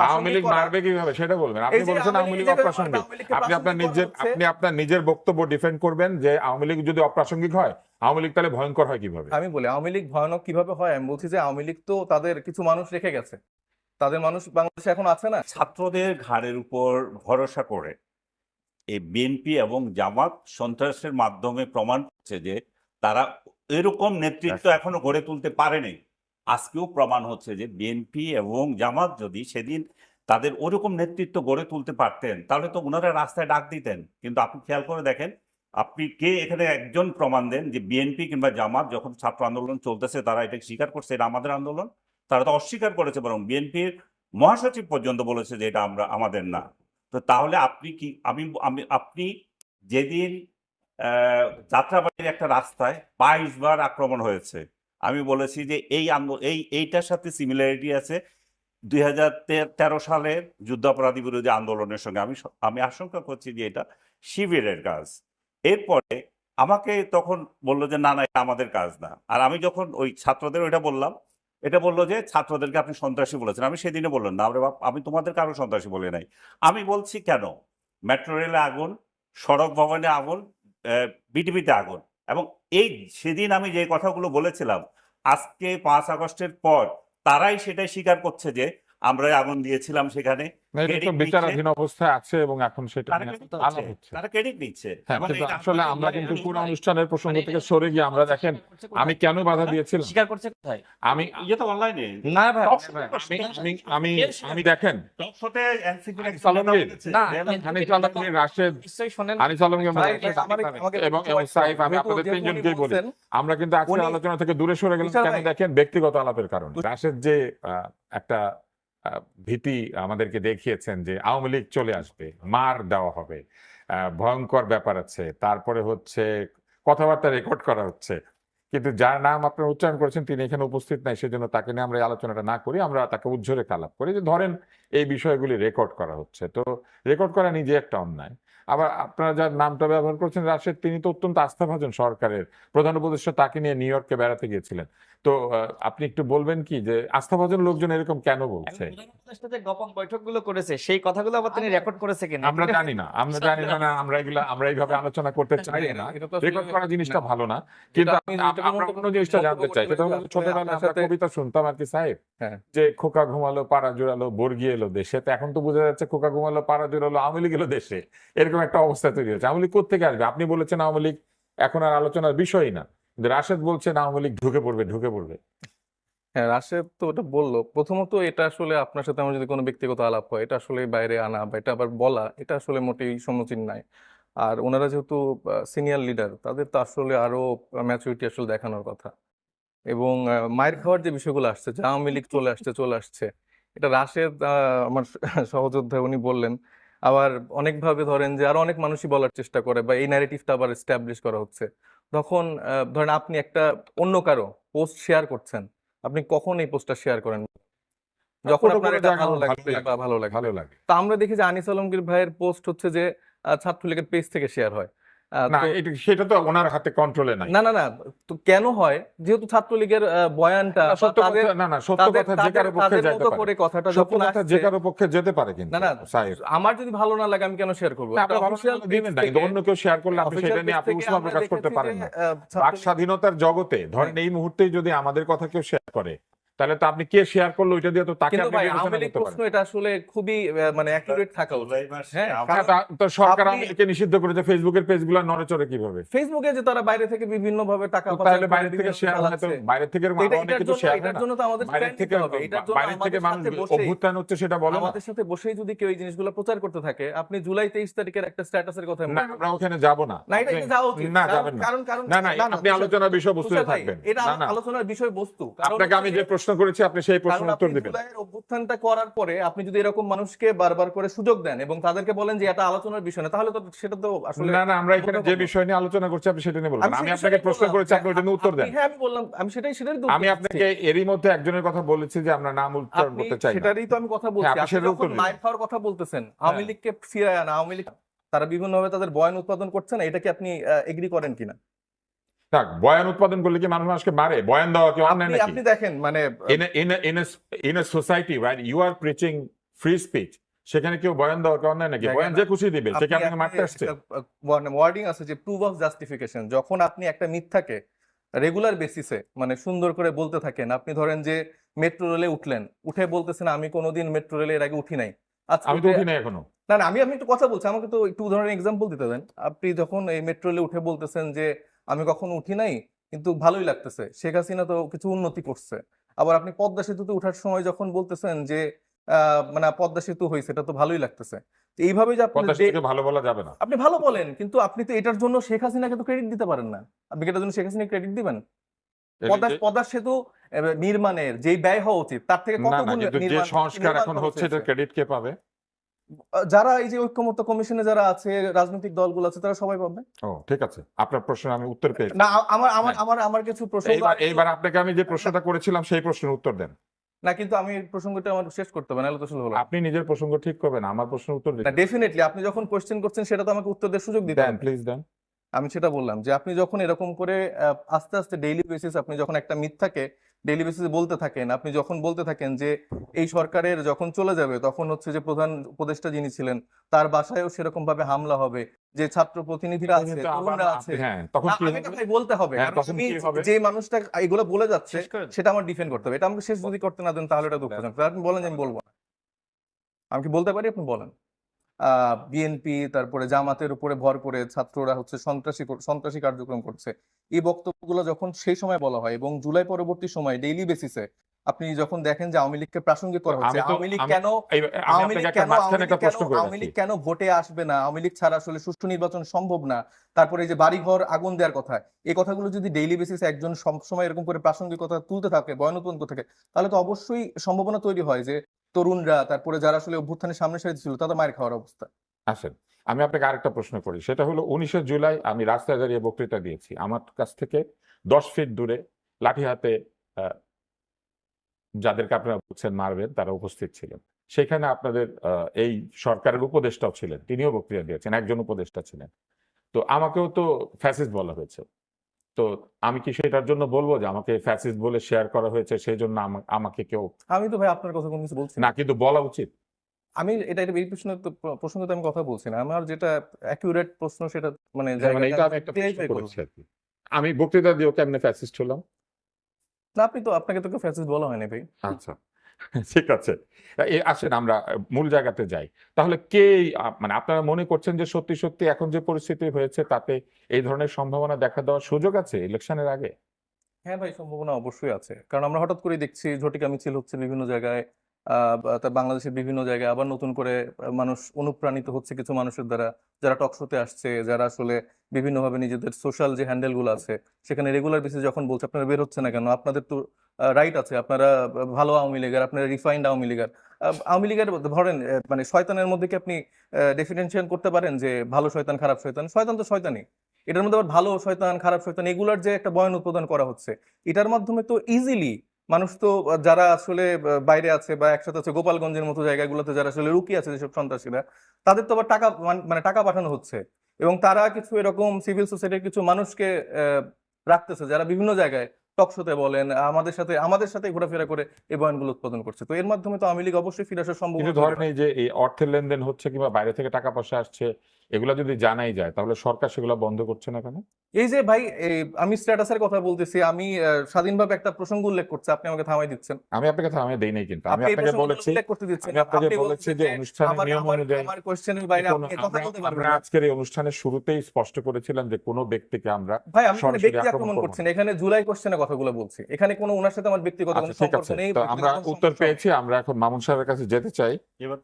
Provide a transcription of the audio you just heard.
আওয়ামী লীগ মারবে কিভাবে সেটা বলবেন। আপনি বলছেন আওয়ামী লীগ অপ্রাসঙ্গিক। আপনি আপনার নিজের বক্তব্য ডিফেন্ড করবেন যে আওয়ামী লীগ যদি অপ্রাসঙ্গিক হয়, আওয়ামী লীগ তাহলে ভয়ঙ্কর হয় কিভাবে? আমি বলি আওয়ামী লীগ ভয়ানক কিভাবে হয়, আমি বলছি যে আওয়ামী লীগ তো তাদের কিছু মানুষ রেখে গেছে, তাদের মানুষ বাংলাদেশে এখন আছে না। ছাত্রদের ঘাড়ের উপর ভরসা করে এই বিএনপি এবং জামাত সন্ত্রাসের মাধ্যমে প্রমাণ করছে যে তারা এরকম নেতৃত্ব এখনো গড়ে তুলতে পারেনি। আজকেও প্রমাণ হচ্ছে যে বিএনপি এবং জামাত যদি সেদিন তাদের ওরকম নেতৃত্ব গড়ে তুলতে পারতেন তাহলে তো ওনারা রাস্তায় ডাক দিতেন। কিন্তু আপনি খেয়াল করে দেখেন, আপনি কে এখানে একজন প্রমাণ দেন যে বিএনপি কিংবা জামাত যখন ছাত্র আন্দোলন চলতেছে তারা এটা স্বীকার করছে এটা আমাদের আন্দোলন? তারা তো অস্বীকার করেছে, বরং বিএনপির মহাসচিব পর্যন্ত বলেছে যে এটা আমাদের না। তো তাহলে আপনি কি আপনি যেদিন যাত্রাবাড়ির একটা রাস্তায় 22 বার আক্রমণ হয়েছে, আমি বলেছি যে এইটার সাথে সিমিলারিটি আছে 2013 সালের যুদ্ধাপরাধী বিরোধী আন্দোলনের সঙ্গে। আমি আশঙ্কা করছি যে এটা শিবিরের কাজ। এরপরে আমাকে তখন বললো যে না না এটা আমাদের কাজ না। আর আমি যখন ওই ছাত্রদের ওইটা বললাম, এটা বললো যে ছাত্রদেরকে আপনি সন্ত্রাসী বলেছেন। আমি সেদিনে বললাম না রে বাপ, আমি তোমাদের কারো সন্ত্রাসী বলে নাই। আমি বলছি কেন মেট্রো রেলে আগুন, সড়ক ভবনে আগুন, বিটিভিতে আগুন, এবং এই সেদিন আমি যে কথাগুলো বলেছিলাম আজকে 5 আগস্টের পর তারাই সেটাই স্বীকার করছে যে আমরা আগুন দিয়েছিলাম সেখানে। বিচারাধীন অবস্থায় আছে এবং এখন সেটা তারা ক্রেডিট নিচ্ছে। আসলে আমরা কিন্তু পুরো অনুষ্ঠানের প্রসঙ্গ থেকে সরে গিয়ে আমরা দেখেন আমি কেন বাধা দিয়েছিলাম স্বীকার করছে কোথায়? আমি তো অনলাইনে না ভাই আমি দেখেন এবং সাইফ, আমি আপনাদের তিনজনকেই বলি আমরা কিন্তু আজকের আলোচনা থেকে দূরে সরে গেলাম কেন দেখেন ব্যক্তিগত আলাপের কারণে। রাশেদ যে একটা ভীতি আমাদেরকে দেখিয়েছেন যে আওয়ামী লীগ চলে আসবে, মার দেওয়া হবে, ভয়ঙ্কর ব্যাপার আছে, তারপরে হচ্ছে কথাবার্তা রেকর্ড করা হচ্ছে, কিন্তু যার নাম আপনারা উচ্চারণ করেছেন তিনি এখানে উপস্থিত নাই, সেজন্য তাকে নিয়ে আমরা এই আলোচনাটা না করি, আমরা তাকে উজ্জ্বলে আলাপ করি যে ধরেন এই বিষয়গুলি রেকর্ড করা হচ্ছে, তো রেকর্ড করা নিজে একটা অন্যায়। আবার আপনারা যার নামটা ব্যবহার করছেন রাশেদ, তিনি তো অত্যন্ত আস্থাভাজন সরকারের প্রধান উপদেষ্টা, তাকে নিয়ে নিউ ইয়র্কে বেড়াতে গিয়েছিলেন। তো আপনি একটু বলবেন কি যে আস্থাভাজন লোকজন এরকম কেন বলছে? গোপন বৈঠকগুলো করেছে সেই কথাগুলো আবার তিনি রেকর্ড করেছে কিনা আমরা জানি না, আমরা এইভাবে আলোচনা করতে চাই না, রেকর্ড করা জিনিসটা ভালো না। কিন্তু আমরা কোনো জিনিসটা জানতে চাই, সেটা হলো ছোটবেলায় আমরা কবিতা শুনতাম আর কি সাহেব, যে খোকা ঘুমালো পাড়া জোড়ালো বর্গি এলো দেশে, তো এখন তো বোঝা যাচ্ছে খোকা ঘুমালো পাড়া জোড়ালো আওয়ামী লীগ এলো দেশে, এরকম একটা অবস্থা তৈরি হচ্ছে। আওয়ামী লীগ কোত্থেকে আসবে? আপনি বলেছেন আওয়ামী লীগ এখন আর আলোচনার বিষয়ই না, কিন্তু রাশেদ বলছেন আওয়ামী লীগ ঢুকে পড়বে। হ্যাঁ, রাশেদ তো ওটা বললো। প্রথমত এটা আসলে আপনার সাথে আমার যদি কোনো ব্যক্তিগত আলাপ হয়, এটা আসলে বাইরে আনা বা এটা আবার বলা, এটা আসলে মোটেই সমীচীন নাই। আর ওনারা যেহেতু সিনিয়র লিডার, তাদের তো আসলে আরো ম্যাচুরিটি আসলে দেখানোর কথা। এবং মায়ের খাওয়ার যে বিষয়গুলো আসছে, যে আওয়ামী লীগ চলে আসছে, এটা রাশেদ আমার সহযোদ্ধা উনি বললেন। আবার অনেকভাবে ধরেন যে আরো অনেক মানুষই বলার চেষ্টা করে বা এই ন্যারেটিভটা আবার এস্টাবলিশ করা হচ্ছে। তখন ধরেন আপনি একটা অন্য কারো পোস্ট শেয়ার করছেন, আপনি কখন এই পোস্টটা শেয়ার করেন? যখন আপনার এটা ভালো লাগে। তা আমরা দেখি যে আনিস আলমগীর ভাইয়ের পোস্ট হচ্ছে যে ছাত্রলীগের পেজ থেকে শেয়ার হয়। না, সেটা তো ওনার হাতে কন্ট্রোলে নাই। না, তো কেন হয়? যেহেতু ছাত্রলীগের বয়ানটা সত্য কথা যে কারো পক্ষে যেতে পারে, কথাটা যখন আসছে যে কারো পক্ষে যেতে পারে, কিন্তু না আমার যদি ভালো না লাগে আমি কেন শেয়ার করব? আপনি ভালো দিবেন না, কিন্তু অন্য কেউ শেয়ার করলে আপনি সেটা নিয়ে আপনি উষ্মা প্রকাশ করতে পারেন না। বাক স্বাধীনতার জগতে ধরেন এই মুহূর্তেই যদি আমাদের কথা কেউ শেয়ার করে, তাহলে তো আপনি কে শেয়ার করলো ওইটা দিয়ে তো তাকে আপনি বিবেচনা করতে পারেন। এটা আসলে খুবই মানে অ্যাকুরেট থাকা উচিত। হ্যাঁ, তো সরকার আমাদেরকে নিষিদ্ধ করেছে ফেসবুকের পেজগুলো নড়েচড়ে কিভাবে? ফেসবুকে যে তারা বাইরে থেকে বিভিন্ন ভাবে টাকা পাঠায়, তাহলে বাইরে থেকে শেয়ার হয়, তো বাইরে থেকে অনেক কিছু শেয়ার হয় না। এটার জন্য তো আমাদের বাইরে থেকে মানুষ অভ্যুত্থান হচ্ছে সেটা বলে না। আমাদের সাথে বসেই যদি কেউ এই জিনিসগুলো প্রচার করতে থাকে, আপনি জুলাই 23 তারিখের একটা স্ট্যাটাসের কথা না, আমরা ওখানে যাব না। না, এটা যাওয়া উচিত না, যাবেন না। না, আপনি আলোচনার বিষয়বস্তুতে থাকবেন। এটা আলোচনার বিষয়বস্তু। আপনাকে আমি যে প্রশ্ন করেছি আপনি সেই প্রশ্নের উত্তর দিবেন। জুলাইয়ের অভ্যুত্থানটা করার পরে আপনি যদি এরকম মানুষকে বারবার করে সুযোগ দেন এবং তাদেরকে বলেন যে এটা আলোচনার বিষয় না, তাহলে তো সেটা তো আসলে না, আমরা এখানে যে বিষয় নিয়ে আলোচনা করছি আপনি সেটা নিয়ে বলবেন। আমি আপনাকে প্রশ্ন করেছি, আপনি ওটা নিয়ে উত্তর দেন। হ্যাঁ, আমি বললাম, আমি সেটাই আমি আপনাকে এরই মধ্যে একজনের কথা বলেছি যে আমরা নাম উচ্চারণ করতে চাই না, সেটারই তো আমি কথা বলছি। আপনি যখন মাইর খাওয়ার কথা বলতেছেন, আওয়ামী লীগকে ফিরায় আনা, আওয়ামী লীগ তারা বিভিন্নভাবে তাদের বয়ান উৎপাদন করছেন, এটা কি আপনি এগ্রি করেন কিনা? বয়ান উৎপাদন করলে কি মানুষকে মারে? বয়ান দেওয়া কি অন্যায় নাকি? আপনি দেখেন মানে in a society where you are preaching free speech, সেখানে কেউ বয়ান দেওয়া কেউ নাকি? জায়গা বয়ান না। যে খুশি দিবে, সে কি আপনাকে মারতে আসছে? ওয়ার্ডিং আছে যে প্রুফ অফ জাস্টিফিকেশন, যখন আপনি একটা মিথ্যাকে রেগুলার বেসিসে মানে সুন্দর করে বলতে থাকেন, আপনি ধরেন যে মেট্রো রেলে উঠলেন, উঠে বলতেছেন আমি কোনোদিন মেট্রো রেলে এর আগে উঠি নাই, আজকে আমি তো উঠে- উঠি না এখনো। না না, আমি একটু কথা বলছি, আমাকে তো একটু উদাহরণ এক্সাম্পল দিতে দেন। আপনি যখন এই মেট্রো রেলে উঠে বলতেছেন যে আমি কখনো উঠি নাই কিন্তু ভালোই লাগতেছে, শেখ হাসিনা তো কিছু উন্নতি করছে। আবার আপনি পদ্মা সেতুতে ওঠার সময় যখন বলতেছেন যে মানে পদ্মা সেতু হয়েছে, এটা তো ভালোই লাগতেছে। তো এইভাবে যে আপনি পদ্মা সেতুকে ভালো বলা যাবে না। আপনি ভালো বলেন, কিন্তু আপনি তো এটার জন্য শেখ হাসিনাকে তো ক্রেডিট দিতে পারেন না। আপনি কি এটার জন্য শেখ হাসিনাকে ক্রেডিট দিবেন? পদ্মা সেতু নির্মাণের যেই ব্যয় হওয়া উচিত তার থেকে কত না না, গুণ কিন্তু যে সংস্কার এখন হচ্ছে, এটা ক্রেডিট কে পাবে? যারা এই যে ঐক্যমত্য কমিশনে যারা আছে, রাজনৈতিক দলগুলো আছে, তারা সবাই পাবে। ও ঠিক আছে, আপনার প্রশ্নের আমি উত্তর পেয়েছি। না, আমার কিছু প্রসঙ্গ এইবার আপনাকে আমি যে প্রশ্নটা করেছিলাম সেই প্রশ্নের উত্তর দেন। না, কিন্তু আমি প্রসঙ্গটা আমার শেষ করতে হবে, নাহলে তো আসলে হলো না। আপনি নিজের প্রসঙ্গ ঠিক করবেন, আমার প্রশ্নের উত্তর দিন। ডেফিনেটলি আপনি যখন কোশ্চেন করছেন সেটা তো আমাকে উত্তর দেওয়ার সুযোগ দিতে দেন হবে। প্লিজ দেন। আমি সেটা বললাম যে আপনি যখন এরকম করে আস্তে আস্তে ডেইলি বেসিস আপনি যখন একটা মিথ্যাকে ডেইলি বেসিসে বলতে থাকেন, আপনি যখন বলতে থাকেন যে এই সরকারের যখন চলে যাবে তখন হচ্ছে যে প্রধান উপদেষ্টা যিনি ছিলেন তার বাসায়ও সেরকম ভাবে হামলা হবে, যে ছাত্র প্রতিনিধিরা আছে, কিন্তু আবার তরুণরা আছে। হ্যাঁ, তখন কি আমি হবে? ভাই বলতে হবে, হ্যাঁ, কারণ তখন আমি কি হবে? যে মানুষটা এগুলো বলে যাচ্ছে শেষ করে দিন। সেটা আমার ডিফেন্ড করতে হবে। এটা আমাকে শেষ যদি করতে না দেন তাহলে এটা দুঃখজনক। তাহলে আপনি বলেন যে আমি বলবো না। আমি কি বলতে পারি? আপনি বলেন। বিএনপি তারপরে জামাতের উপরে ভর করে ছাত্ররা হচ্ছে সন্ত্রাসী কার্যক্রম করছে, এই বক্তব্যগুলো যখন সেই সময় বলা হয় এবং জুলাই পরবর্তী সময় ডেইলি বেসিসে আপনি যখন দেখেন যে আওয়ামী লীগকে প্রাসঙ্গিক করা হচ্ছে, আওয়ামী লীগ কেন আমি আপনাকে একটা মাঝখানে একটা প্রশ্ন করে আওয়ামী রাখি। লীগ কেন ভোটে আসবে না, আওয়ামী লীগ ছাড়া আসলে সুষ্ঠু নির্বাচন সম্ভব না, তারপরে এই যে বাড়িঘর আগুন দেওয়ার কথা, এই কথাগুলো যদি ডেইলি বেসিসে একজন সবসময় এরকম করে প্রাসঙ্গিকতা তুলতে থাকে, বয়ান উৎপন্ন করতে থাকে, তাহলে তো অবশ্যই সম্ভাবনা তৈরি হয় যে তরুণরা তারপরে যারা আসলে অভ্যুত্থানের সামনে সারিতে ছিল তাদের মায়ের খাওয়ার অবস্থা। আসেন, আমি আপনাকে আরেকটা প্রশ্ন করি, সেটা হলো 19শে জুলাই আমি রাস্তায় দাঁড়িয়ে বক্তৃতা দিয়েছি, আমার কাছ থেকে 10 ফিট দূরে লাঠি হাতে যাদেরকে আপনারা বলছেন মারবেন তারা উপস্থিত ছিলেন। সেখানে আপনাদের এই সরকারের উপদেষ্টাও ছিলেন, তিনিও বক্তৃতা দিয়েছেন, একজন উপদেষ্টা ছিলেন। তো আমাকেও তো ফ্যাসিস্ট বলা হয়েছে। তো আমি কি সেটার জন্য বলবো যে আমাকে ফ্যাসিস্ট বলে শেয়ার করা হয়েছে, সেই জন্য আমাকে কেউ আমি তো ভাই আপনার কথা কোনো কিছু বলছি না। না, কিন্তু বলা উচিত? আমি এটা এই প্রসঙ্গে তো আমি কথা বলছি না। আমার যেটা অ্যাকুরেট প্রশ্ন সেটা মানে মানে এটা আমি একটা প্রশ্ন করেছি আর কি। আমি বক্তৃতা দিয়েও কেমনে ফ্যাসিস্ট হলাম? না, আপনাকে তো কেউ ফ্যাসিস্ট বলা হয়নি ভাই। আচ্ছা, ঠিক আছে। আসেন আমরা মূল জায়গাতে যাই। তাহলে কে মানে আপনারা মনে করছেন যে সত্যি সত্যি এখন যে পরিস্থিতি হয়েছে তাতে এই ধরনের সম্ভাবনা দেখা দেওয়ার সুযোগ আছে ইলেকশনের আগে? হ্যাঁ ভাই, সম্ভাবনা অবশ্যই আছে। কারণ আমরা হঠাৎ করে দেখছি ঝটিকা মিছিল হচ্ছে বিভিন্ন জায়গায়, বাংলাদেশের বিভিন্ন জায়গায়, আবার নতুন করে মানুষ অনুপ্রাণিত হচ্ছে কিছু মানুষের দ্বারা, যারা টক শোতে আসছে, যারা আসলে বিভিন্নভাবে নিজেদের সোশ্যাল যে হ্যান্ডেল গুলো আছে সেখানে রেগুলার বেসিস যখন বলছে আপনারা বের হচ্ছে না কেন, আপনাদের তো রাইট আছে, আপনারা ভালো আওয়ামী লীগের, আপনারা রিফাইন্ড আওয়ামী লীগের। আওয়ামী লীগের ধরেন মানে শয়তানের মধ্যে কি আপনি ডেফিনেশন করতে পারেন যে ভালো শয়তান খারাপ শয়তান? শয়তান তো শয়তানই। এটার মধ্যে আবার ভালো শয়তান খারাপ শয়তান এগুলার যে একটা বয়ান উৎপাদন করা হচ্ছে, এটার মাধ্যমে তো ইজিলি মানুষ তো যারা আসলে বাইরে আছে বা একসাথে আছে গোপালগঞ্জের মতো জায়গাগুলোতে যারা আসলে লুকিয়ে আছে যেসব সন্ত্রাসীরা, তাদের তো আবার টাকা মানে টাকা পাঠানো হচ্ছে, এবং তারা কিছু এরকম সিভিল সোসাইটির কিছু মানুষকে রাখতেছে যারা বিভিন্ন জায়গায় টক শোতে বলেন আমাদের সাথে ঘোরাফেরা করে এই বয়ানগুলো উৎপাদন করছে। তো এর মাধ্যমে তো আওয়ামী লীগ অবশ্যই ফিরে আসার কিন্তু সম্ভাবনা ধরেন এই যে এই অর্থের লেনদেন হচ্ছে কিংবা বাইরে থেকে টাকা পয়সা আসছে, এগুলা যদি জানাই যায় তাহলে সরকার সেগুলো বন্ধ করছে না কেন? এই যে ভাই আমি স্ট্যাটাসের কথা বলতেছি, আমি স্বাধীনভাবে একটা প্রসঙ্গ উল্লেখ করছি, আপনি আমাকে থামাই দিচ্ছেন। আমি আপনাকে থামিয়ে দেই নাই, কিন্তু আমি আপনি এই আপনাকে প্রসঙ্গগুলো বলেছি, উল্লেখ করতে দিচ্ছেন। আমি আপনাকে আপনি বলেছি বলছেন যে যে অনুষ্ঠানের নিয়ম অনুযায়ী আমার কোশ্চেনের বাইরে আপনি কথা বলতে পারবেন আমরা না। আজকের এই অনুষ্ঠানের শুরুতেই স্পষ্ট করেছিলাম যে কোনো ব্যক্তিকে আমরা ভাই আমি কোনো সরাসরি ব্যক্তি আক্রমণ আক্রমণ করব করছি না, এখানে জুলাই কোশ্চেনের কথাগুলো বলছি, এখানে কোনো ওনার সাথে আমার ব্যক্তিগত কোনো আচ্ছা ঠিক সম্পর্ক আছে, নেই। তো আমরা উত্তর পেয়েছি, আমরা এখন মামুন সাহেবের কাছে যেতে চাই। এবার